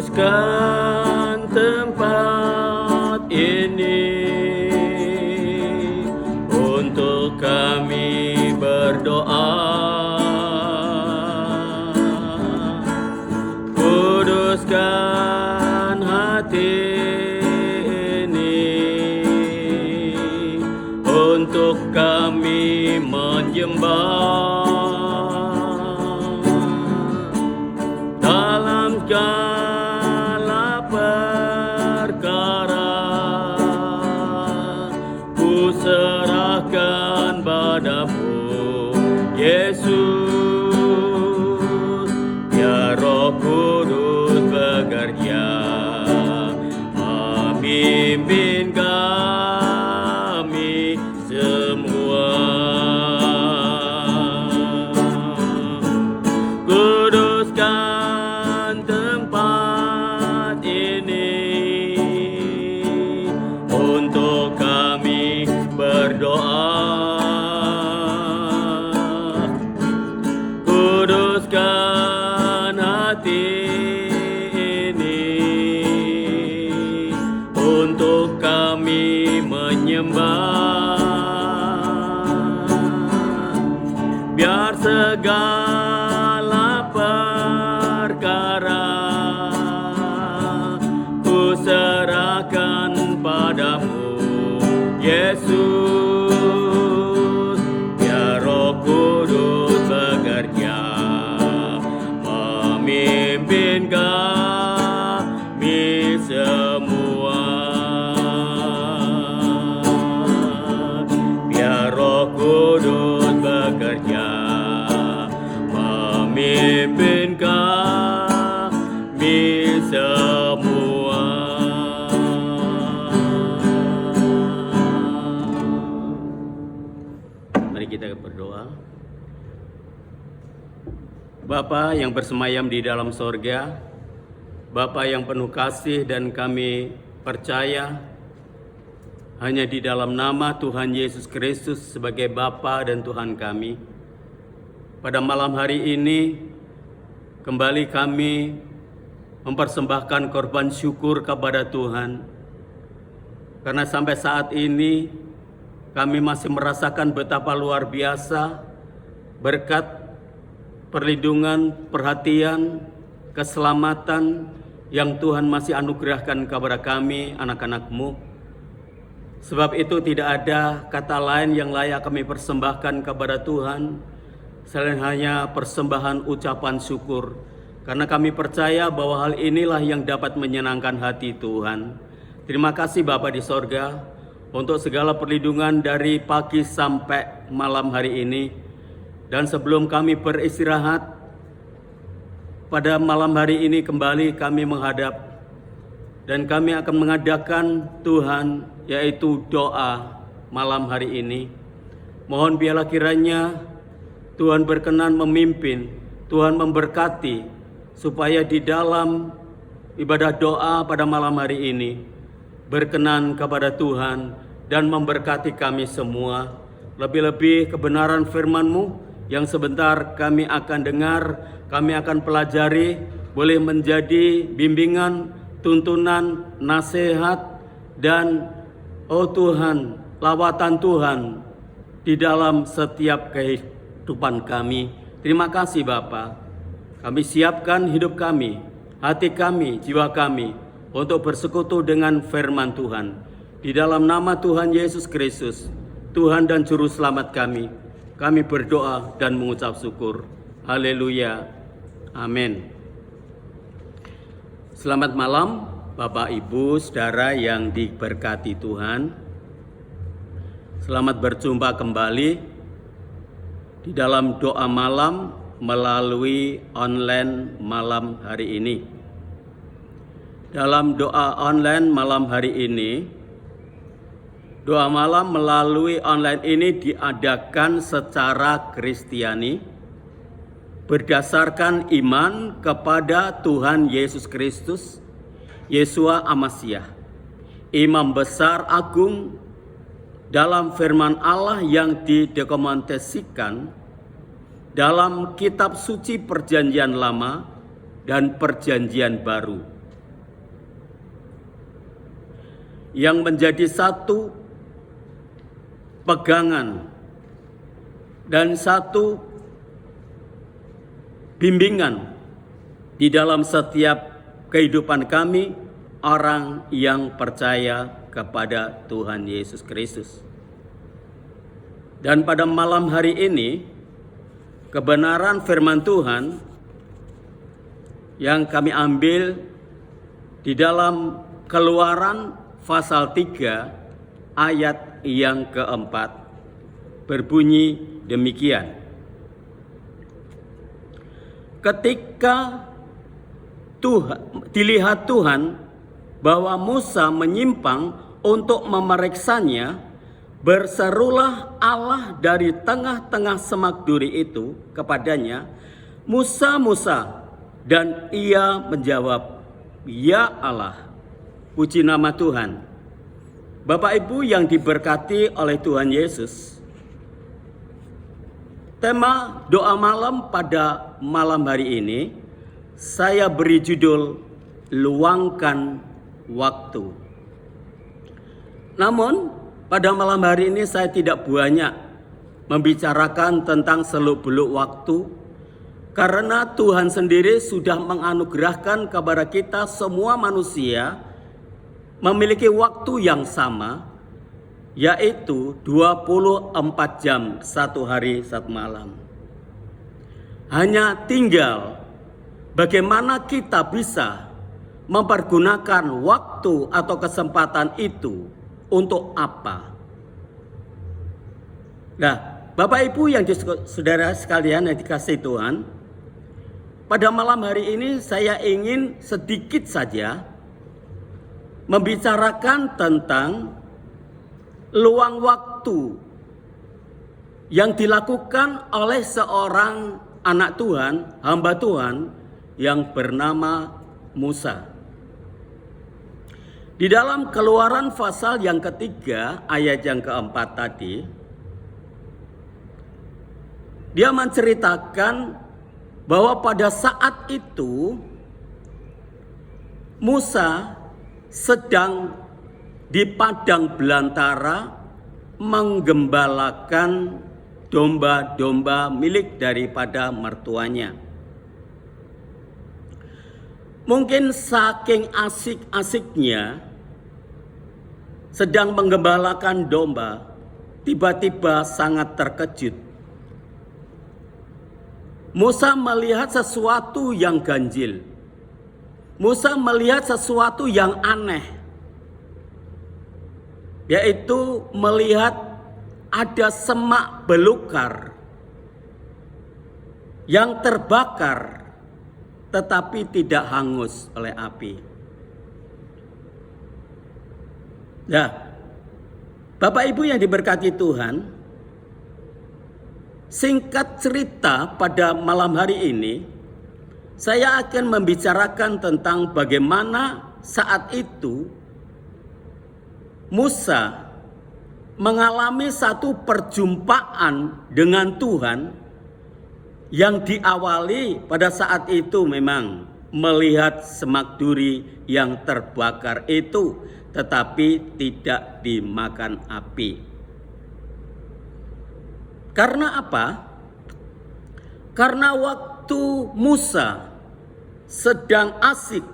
Kuduskan tempat ini untuk kami berdoa. Kuduskan hati ini untuk kami menyembah. Dalam segala perkara ku serahkan padamu, Yesus. Ya Roh Kudus bekerja memimpin kami semua. Kuduskan tempat ini untuk kami berdoa. Kuduskan hati ini untuk kami menyembah. Biar segala perkara ku serahkan padamu, Yesus. Ya Roh Kudus bekerja memimpin kami semua. Biar Roh Kudus bekerja memimpin kami semua. Mari kita berdoa. Bapa yang bersemayam di dalam sorga, Bapa yang penuh kasih dan kami percaya hanya di dalam nama Tuhan Yesus Kristus sebagai Bapa dan Tuhan kami. Pada malam hari ini kembali kami mempersembahkan korban syukur kepada Tuhan. Karena sampai saat ini kami masih merasakan betapa luar biasa berkat perlindungan, perhatian, keselamatan yang Tuhan masih anugerahkan kepada kami, anak-anak-Mu. Sebab itu tidak ada kata lain yang layak kami persembahkan kepada Tuhan selain hanya persembahan ucapan syukur. Karena kami percaya bahwa hal inilah yang dapat menyenangkan hati Tuhan. Terima kasih Bapa di sorga untuk segala perlindungan dari pagi sampai malam hari ini. Dan sebelum kami beristirahat, pada malam hari ini kembali kami menghadap dan kami akan mengadakan Tuhan, yaitu doa malam hari ini. Mohon biarlah kiranya Tuhan berkenan memimpin, Tuhan memberkati, supaya di dalam ibadah doa pada malam hari ini berkenan kepada Tuhan dan memberkati kami semua. Lebih-lebih kebenaran firman-Mu yang sebentar kami akan dengar, kami akan pelajari, boleh menjadi bimbingan, tuntunan, nasihat, dan oh Tuhan, lawatan Tuhan di dalam setiap kehidupan kami. Terima kasih Bapa. Kami siapkan hidup kami, hati kami, jiwa kami untuk bersekutu dengan firman Tuhan. Di dalam nama Tuhan Yesus Kristus, Tuhan dan Juru Selamat kami berdoa dan mengucap syukur. Haleluya. Amin. Selamat malam Bapak, Ibu, Saudara yang diberkati Tuhan. Selamat berjumpa kembali di dalam doa malam melalui online malam hari ini. Dalam doa online malam hari ini, doa malam melalui online ini diadakan secara Kristiani berdasarkan iman kepada Tuhan Yesus Kristus, Yeshua Amasiah, Imam Besar Agung dalam firman Allah yang didokumentasikan dalam kitab suci Perjanjian Lama dan Perjanjian Baru. yang menjadi satu pegangan dan satu bimbingan di dalam setiap kehidupan kami, orang yang percaya kepada Tuhan Yesus Kristus. Dan pada malam hari ini, kebenaran firman Tuhan yang kami ambil di dalam Keluaran pasal 3 ayat yang keempat berbunyi demikian. Ketika dilihat Tuhan bahwa Musa menyimpang untuk memeriksanya, berserulah Allah dari tengah-tengah semak duri itu kepadanya, "Musa, Musa." Dan ia menjawab, "Ya Allah." Puji nama Tuhan. Bapak Ibu yang diberkati oleh Tuhan Yesus, tema doa malam pada malam hari ini saya beri judul luangkan waktu. Namun pada malam hari ini saya tidak banyak membicarakan tentang seluk-beluk waktu, karena Tuhan sendiri sudah menganugerahkan kepada kita semua manusia memiliki waktu yang sama, yaitu 24 jam satu hari satu malam. Hanya tinggal bagaimana kita bisa mempergunakan waktu atau kesempatan itu untuk apa. Nah, Bapak Ibu yang saudara sekalian yang dikasihi Tuhan, pada malam hari ini saya ingin sedikit saja membicarakan tentang luang waktu yang dilakukan oleh seorang anak Tuhan, hamba Tuhan yang bernama Musa. Di dalam Keluaran pasal yang ketiga ayat yang keempat tadi, dia menceritakan bahwa pada saat itu Musa sedang di padang belantara menggembalakan domba-domba milik daripada mertuanya. Mungkin saking asik-asiknya sedang menggembalakan domba, tiba-tiba sangat terkejut. Musa melihat sesuatu yang ganjil. Musa melihat sesuatu yang aneh, yaitu melihat ada semak belukar yang terbakar tetapi tidak hangus oleh api. Nah, Bapak Ibu yang diberkati Tuhan, singkat cerita pada malam hari ini saya akan membicarakan tentang bagaimana saat itu Musa mengalami satu perjumpaan dengan Tuhan yang diawali pada saat itu memang melihat semak duri yang terbakar itu, tetapi tidak dimakan api. Karena apa? Karena waktu Musa sedang asik,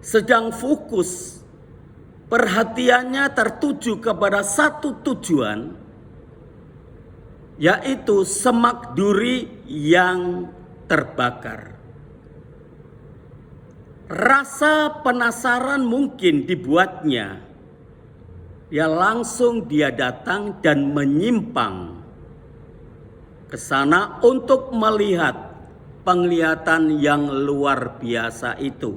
sedang fokus, perhatiannya tertuju kepada satu tujuan, yaitu semak duri yang terbakar. Rasa penasaran mungkin dibuatnya. Ya langsung dia datang dan menyimpang ke sana untuk melihat penglihatan yang luar biasa itu.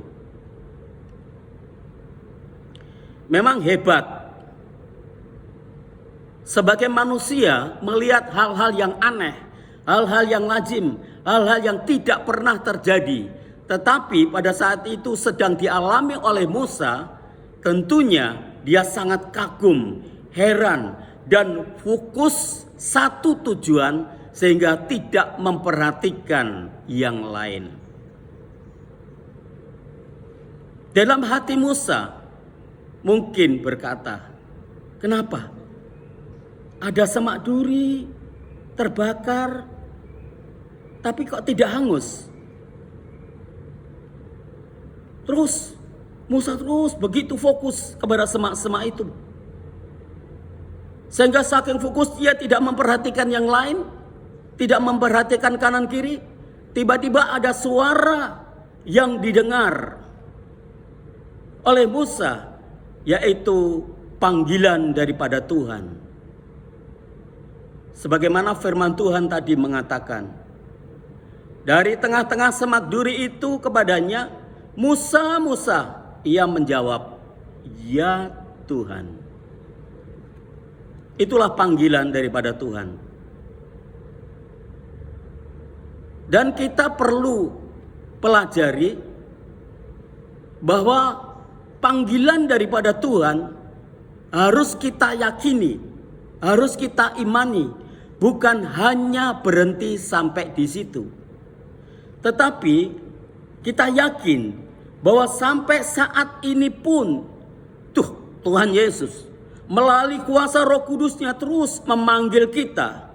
Memang hebat. Sebagai manusia melihat hal-hal yang aneh, hal-hal yang lazim, hal-hal yang tidak pernah terjadi. Tetapi pada saat itu sedang dialami oleh Musa, tentunya dia sangat kagum, heran, dan fokus satu tujuan sehingga tidak memperhatikan yang lain. Dalam hati Musa, mungkin berkata, kenapa? Ada semak duri terbakar, tapi kok tidak hangus? Terus Musa terus begitu fokus kepada semak-semak itu, sehingga saking fokus dia tidak memperhatikan yang lain, tidak memperhatikan kanan kiri. Tiba-tiba ada suara yang didengar oleh Musa, yaitu panggilan daripada Tuhan. Sebagaimana firman Tuhan tadi mengatakan, dari tengah-tengah semak duri itu kepadanya, Musa, Musa. Ia menjawab, ya Tuhan. Itulah panggilan daripada Tuhan. Dan kita perlu pelajari bahwa panggilan daripada Tuhan harus kita yakini, harus kita imani, bukan hanya berhenti sampai di situ. Tetapi kita yakin bahwa sampai saat ini pun Tuhan Yesus melalui kuasa Roh Kudus-Nya terus memanggil kita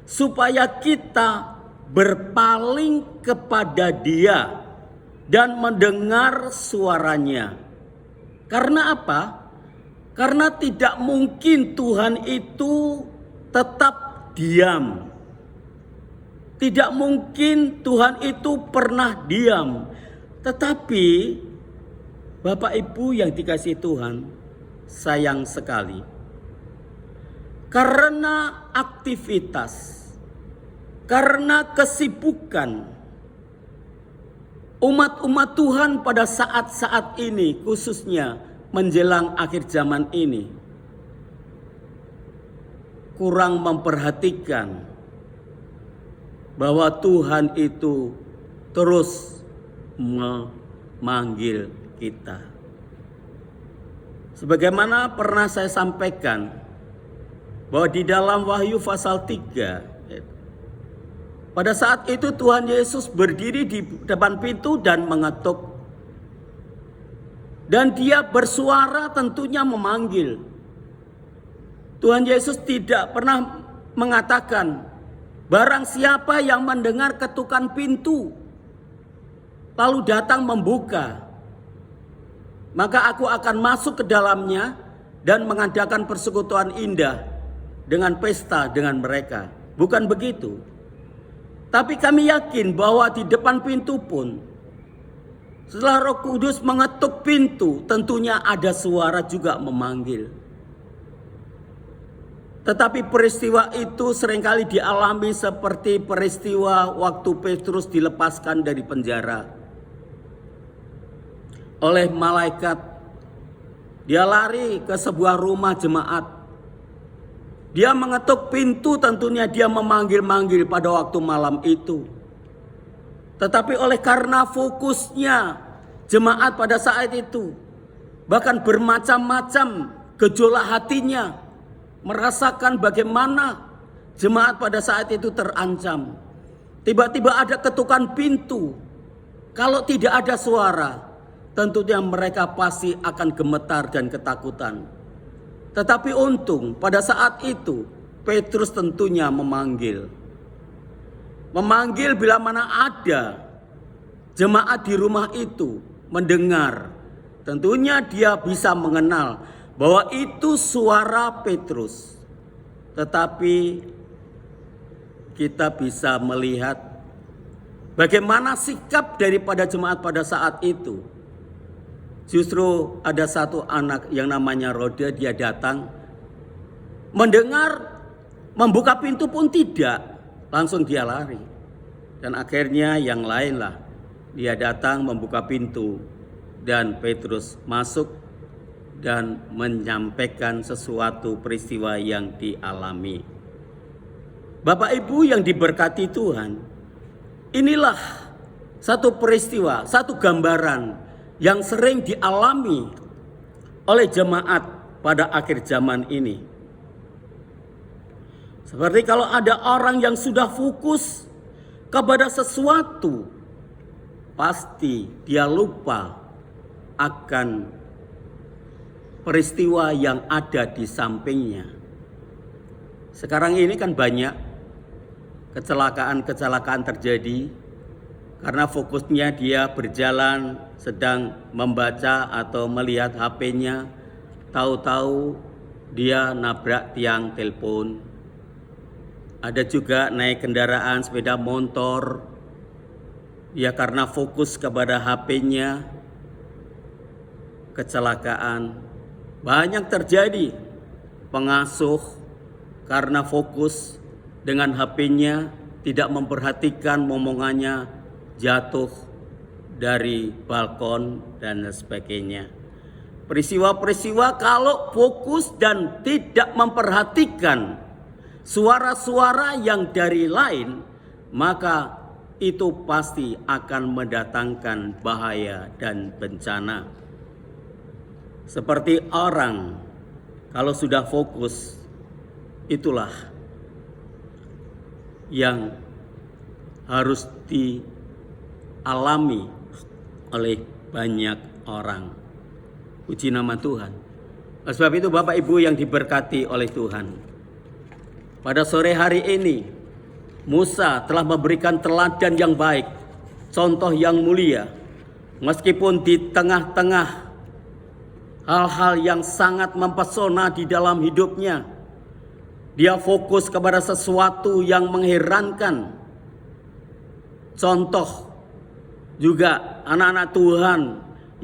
supaya kita berpaling kepada Dia dan mendengar suaranya. Karena apa? Karena tidak mungkin Tuhan itu tetap diam. Tidak mungkin Tuhan itu pernah diam. Tetapi Bapak Ibu yang dikasihi Tuhan, sayang sekali, karena aktivitas, karena kesibukan umat-umat Tuhan pada saat-saat ini, khususnya menjelang akhir zaman ini, kurang memperhatikan bahwa Tuhan itu terus memanggil kita. Sebagaimana pernah saya sampaikan bahwa di dalam Wahyu pasal 3, pada saat itu Tuhan Yesus berdiri di depan pintu dan mengetuk. Dan Dia bersuara tentunya memanggil. Tuhan Yesus tidak pernah mengatakan, barang siapa yang mendengar ketukan pintu lalu datang membuka, maka aku akan masuk ke dalamnya dan mengadakan persekutuan indah dengan pesta dengan mereka. Bukan begitu. Tapi kami yakin bahwa di depan pintu pun, setelah Roh Kudus mengetuk pintu, tentunya ada suara juga memanggil. Tetapi peristiwa itu seringkali dialami seperti peristiwa waktu Petrus dilepaskan dari penjara oleh malaikat. Dia lari ke sebuah rumah jemaat. Dia mengetuk pintu, tentunya dia memanggil-manggil pada waktu malam itu. Tetapi oleh karena fokusnya jemaat pada saat itu, bahkan bermacam-macam gejolak hatinya, merasakan bagaimana jemaat pada saat itu terancam. Tiba-tiba ada ketukan pintu. Kalau tidak ada suara, tentunya mereka pasti akan gemetar dan ketakutan. Tetapi untung pada saat itu Petrus tentunya memanggil. Memanggil bila mana ada jemaat di rumah itu mendengar. Tentunya dia bisa mengenal bahwa itu suara Petrus. Tetapi kita bisa melihat bagaimana sikap daripada jemaat pada saat itu. Justru ada satu anak yang namanya Roda, dia datang, mendengar, membuka pintu pun tidak, langsung dia lari. Dan akhirnya yang lainlah, dia datang membuka pintu dan Petrus masuk dan menyampaikan sesuatu peristiwa yang dialami. Bapak Ibu yang diberkati Tuhan, inilah satu peristiwa, satu gambaran yang sering dialami oleh jemaat pada akhir zaman ini. Seperti kalau ada orang yang sudah fokus kepada sesuatu, pasti dia lupa akan peristiwa yang ada di sampingnya. Sekarang ini kan banyak kecelakaan terjadi karena fokusnya dia berjalan sedang membaca atau melihat HP-nya, tahu-tahu dia nabrak tiang telepon. Ada juga naik kendaraan sepeda motor, dia karena fokus kepada HP-nya, kecelakaan. Banyak terjadi pengasuh karena fokus dengan HP-nya, tidak memperhatikan momongannya, jatuh dari balkon dan sebagainya. Peristiwa-peristiwa kalau fokus dan tidak memperhatikan suara-suara yang dari lain, maka itu pasti akan mendatangkan bahaya dan bencana. Seperti orang kalau sudah fokus, itulah yang harus dialami oleh banyak orang. Puji nama Tuhan. Sebab itu Bapak Ibu yang diberkati oleh Tuhan, pada sore hari ini Musa telah memberikan teladan yang baik, contoh yang mulia. Meskipun di tengah-tengah hal-hal yang sangat mempesona di dalam hidupnya, dia fokus kepada sesuatu yang mengherankan. Contoh juga anak-anak Tuhan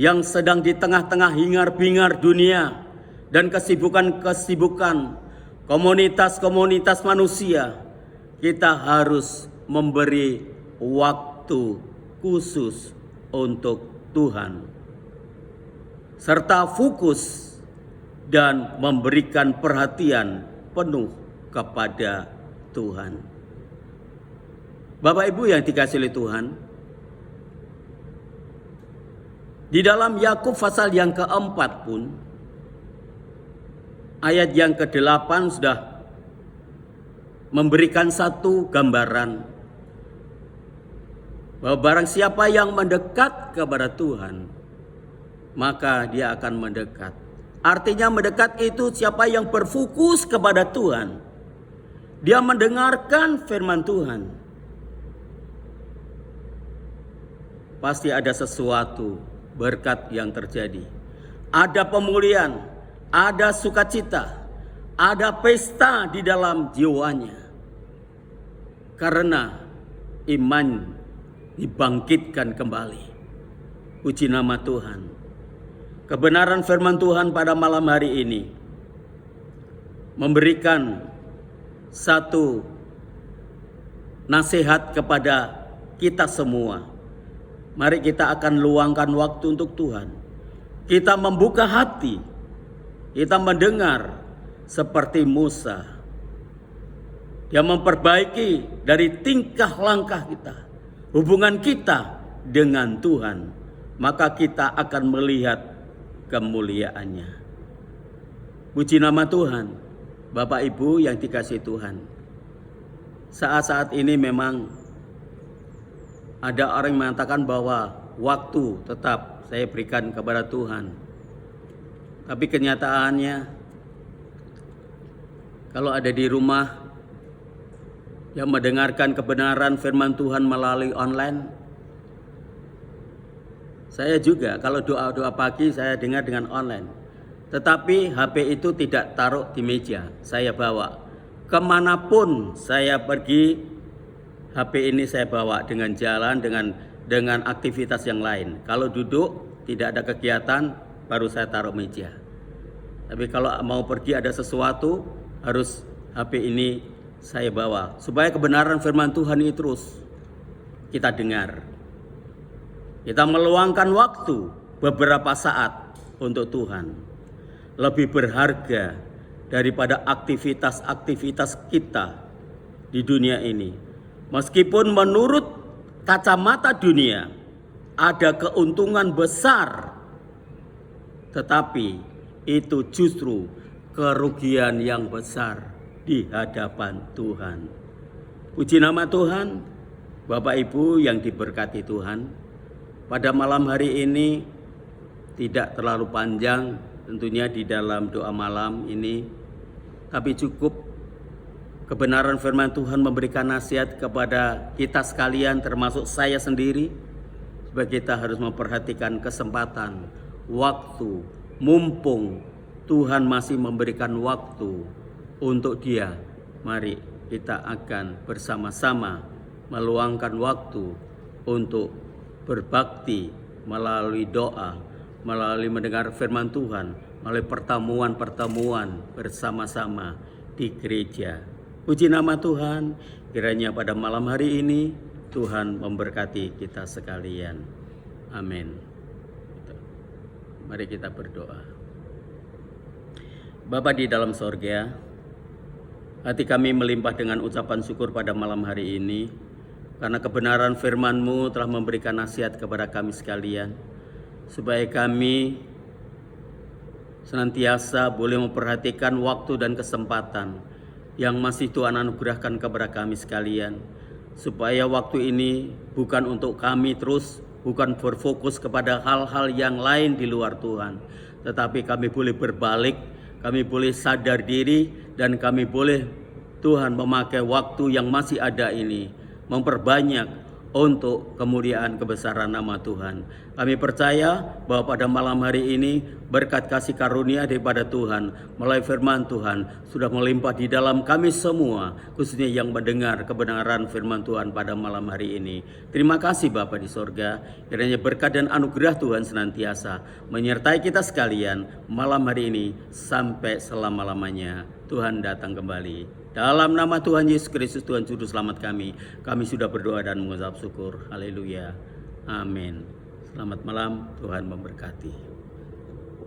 yang sedang di tengah-tengah hingar-bingar dunia dan kesibukan-kesibukan komunitas-komunitas manusia, kita harus memberi waktu khusus untuk Tuhan, serta fokus dan memberikan perhatian penuh kepada Tuhan. Bapak Ibu yang dikasihi oleh Tuhan, di dalam Yakub pasal yang keempat pun, ayat yang ke-8 sudah memberikan satu gambaran bahwa barang siapa yang mendekat kepada Tuhan, maka dia akan mendekat. Artinya mendekat itu siapa yang berfokus kepada Tuhan, dia mendengarkan firman Tuhan, pasti ada sesuatu berkat yang terjadi. Ada pemulihan, ada sukacita, ada pesta di dalam jiwanya. Karena iman dibangkitkan kembali. Puji nama Tuhan. Kebenaran firman Tuhan pada malam hari ini memberikan satu nasihat kepada kita semua. Mari kita akan luangkan waktu untuk Tuhan. Kita membuka hati, kita mendengar seperti Musa. Dia memperbaiki dari tingkah langkah kita, hubungan kita dengan Tuhan, maka kita akan melihat kemuliaannya. Puji nama Tuhan. Bapak Ibu yang dikasihi Tuhan, saat-saat ini memang ada orang yang mengatakan bahwa waktu tetap saya berikan kepada Tuhan. Tapi kenyataannya, kalau ada di rumah yang mendengarkan kebenaran firman Tuhan melalui online, saya juga kalau doa-doa pagi saya dengar dengan online. Tetapi HP itu tidak taruh di meja, saya bawa. Kemanapun saya pergi, HP ini saya bawa dengan jalan, dengan aktivitas yang lain. Kalau duduk, tidak ada kegiatan, baru saya taruh meja. Tapi kalau mau pergi ada sesuatu, harus HP ini saya bawa. Supaya kebenaran firman Tuhan ini terus kita dengar. Kita meluangkan waktu beberapa saat untuk Tuhan. Lebih berharga daripada aktivitas-aktivitas kita di dunia ini. Meskipun menurut kacamata dunia ada keuntungan besar, tetapi itu justru kerugian yang besar di hadapan Tuhan. Puji nama Tuhan. Bapak Ibu yang diberkati Tuhan, pada malam hari ini tidak terlalu panjang, tentunya di dalam doa malam ini, tapi cukup kebenaran firman Tuhan memberikan nasihat kepada kita sekalian, termasuk saya sendiri, supaya kita harus memperhatikan kesempatan, waktu, mumpung Tuhan masih memberikan waktu untuk Dia. Mari kita akan bersama-sama meluangkan waktu untuk berbakti melalui doa, melalui mendengar firman Tuhan, melalui pertemuan-pertemuan bersama-sama di gereja. Puji nama Tuhan, kiranya pada malam hari ini Tuhan memberkati kita sekalian. Amin. Mari kita berdoa. Bapa di dalam sorga, hati kami melimpah dengan ucapan syukur pada malam hari ini, karena kebenaran firman-Mu telah memberikan nasihat kepada kami sekalian, supaya kami senantiasa boleh memperhatikan waktu dan kesempatan yang masih Tuhan anugerahkan kepada kami sekalian, supaya waktu ini bukan untuk kami terus, bukan berfokus kepada hal-hal yang lain di luar Tuhan, tetapi kami boleh berbalik, kami boleh sadar diri, dan kami boleh Tuhan memakai waktu yang masih ada ini memperbanyak untuk kemuliaan kebesaran nama Tuhan. Kami percaya bahwa pada malam hari ini berkat kasih karunia daripada Tuhan melalui firman Tuhan sudah melimpah di dalam kami semua, khususnya yang mendengar kebenaran firman Tuhan pada malam hari ini. Terima kasih Bapa di sorga, kiranya berkat dan anugerah Tuhan senantiasa menyertai kita sekalian malam hari ini sampai selama-lamanya. Tuhan datang kembali. Dalam nama Tuhan Yesus Kristus, Tuhan Juru Selamat kami sudah berdoa dan mengucap syukur. Haleluya. Amin. Selamat malam, Tuhan memberkati.